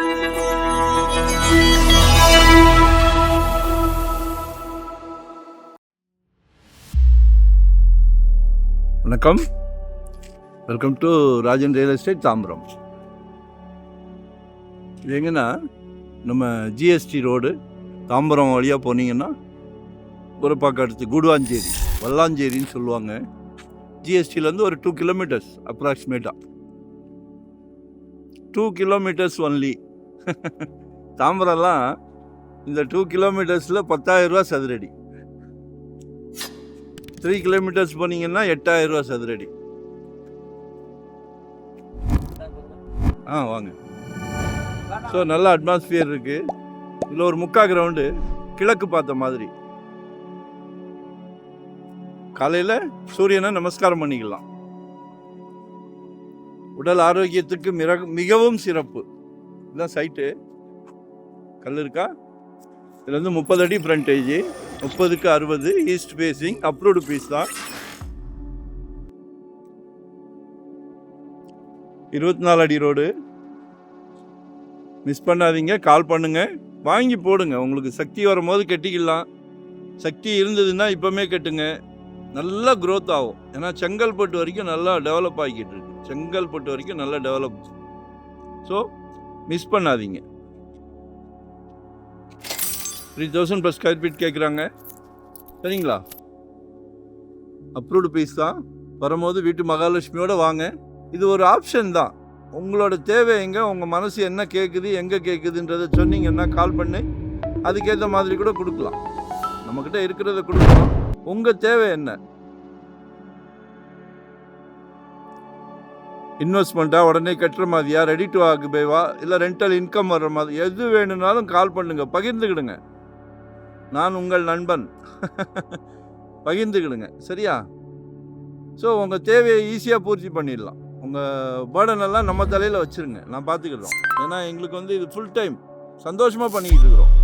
வணக்கம், welcome to Rajan real estate Tambaram. இது எங்கன்னா நம்ம ஜிஎஸ்டி ரோடு தாம்பரம் வழியாக போனீங்கன்னா குரப்பாக்கம் அடுத்து கூடுவாஞ்சேரி, வல்லாஞ்சேரின்னு சொல்லுவாங்க. ஜிஎஸ்டிலேருந்து ஒரு 2 கிலோமீட்டர்ஸ் அப்ராக்சிமேட்டாக 2 கிலோமீட்டர்ஸ் ஒன்லி. தாம்பரம்லாம் இந்த 2 கிலோமீட்டர்ஸில் 10,000 ரூபா சதுரடி. 3 கிலோமீட்டர்ஸ் போனீங்கன்னா 8,000 ரூபா சதுரடி. வாங்க. ஸோ நல்ல அட்மாஸ்பியர் இருக்குது. இதில் ஒரு முக்கா கிரவுண்டு கிழக்கு பார்த்த மாதிரி. காலையில் சூரியனை நமஸ்காரம் பண்ணிக்கலாம். உடல் ஆரோக்கியத்துக்கு மிகவும் சிறப்பு. இதுதான் சைட்டு. கல் இருக்கா? இதில் வந்து 30 அடி ஃப்ரண்டேஜ், 30க்கு 60 ஈஸ்ட் ஃபேஸிங், அப்ரூவ்டு பீஸ் தான். 24 அடி ரோடு. மிஸ் பண்ணாதீங்க, கால் பண்ணுங்க, வாங்கி போடுங்க. உங்களுக்கு சக்தி வரும்போது கட்டிக்கலாம். சக்தி இருந்ததுன்னா இப்போமே கட்டுங்க. நல்லா க்ரோத் ஆகும். ஏன்னா செங்கல்பட்டு வரைக்கும் நல்லா டெவலப் ஆகிக்கிட்டு இருக்கு. செங்கல்பட்டு வரைக்கும் நல்லா டெவலப். ஸோ மிஸ் பண்ணாதீங்க. 3,000 per ஸ்கொயர் ஃபீட் கேட்குறாங்க. சரிங்களா? அப்ரூவ்டு பீஸ் தான். வரும்போது வீட்டு மகாலட்சுமியோடு வாங்க. இது ஒரு ஆப்ஷன் தான். உங்களோட தேவை எங்கே, உங்கள் மனசு என்ன கேட்குது, எங்கே கேட்குதுன்றதை சொன்னீங்கன்னா கால் பண்ணி அதுக்கேற்ற மாதிரி கூட கொடுக்கலாம். நம்மக்கிட்ட இருக்கிறத கொடுக்கலாம். உங்கள் தேவை என்ன? இன்வெஸ்ட்மெண்ட்டாக உடனே கட்டுற மாதிரியா, ரெடி டு ஆக்குபேவா, இல்லை ரெண்டல் இன்கம் வர்ற மாதிரி, எது வேணும்னாலும் கால் பண்ணுங்க, பகிர்ந்துக்கிடுங்க. நான் உங்கள் நண்பன். பகிர்ந்துக்கிடுங்க. சரியா? ஸோ உங்கள் தேவையை ஈஸியாக பூர்த்தி பண்ணிடலாம். உங்கள் பேர்டன் எல்லாம் நம்ம தலையில் வச்சுருங்க, நான் பார்த்துக்கிடுறோம். ஏன்னா எங்களுக்கு வந்து இது ஃபுல் டைம் சந்தோஷமாக பண்ணிக்கிட்டு இருக்கிறோம்.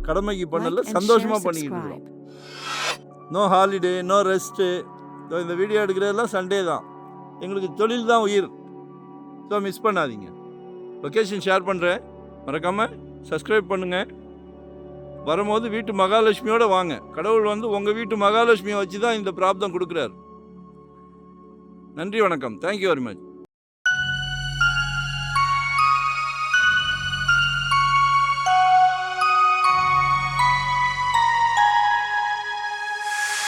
கடமைக்கு பண்ணல, சந்தோஷமாக பண்ணிக்கிட்டு இருக்கிறோம். No holiday, no rest. So இந்த வீடியோ எடுக்கிறதெல்லாம் சண்டே தான். எங்களுக்கு தொழில் தான் உயிர். ஸோ மிஸ் பண்ணாதீங்க. லொக்கேஷன் ஷேர் பண்ணுறேன், மறக்காமல் சப்ஸ்கிரைப் பண்ணுங்கள். வரும்போது வீட்டு மகாலட்சுமியோடு வாங்க. கடவுள் வந்து உங்கள் வீட்டு மகாலட்சுமியை வச்சு தான் இந்த பிராப்தம் கொடுக்குறாரு. நன்றி, வணக்கம். Thank you very much.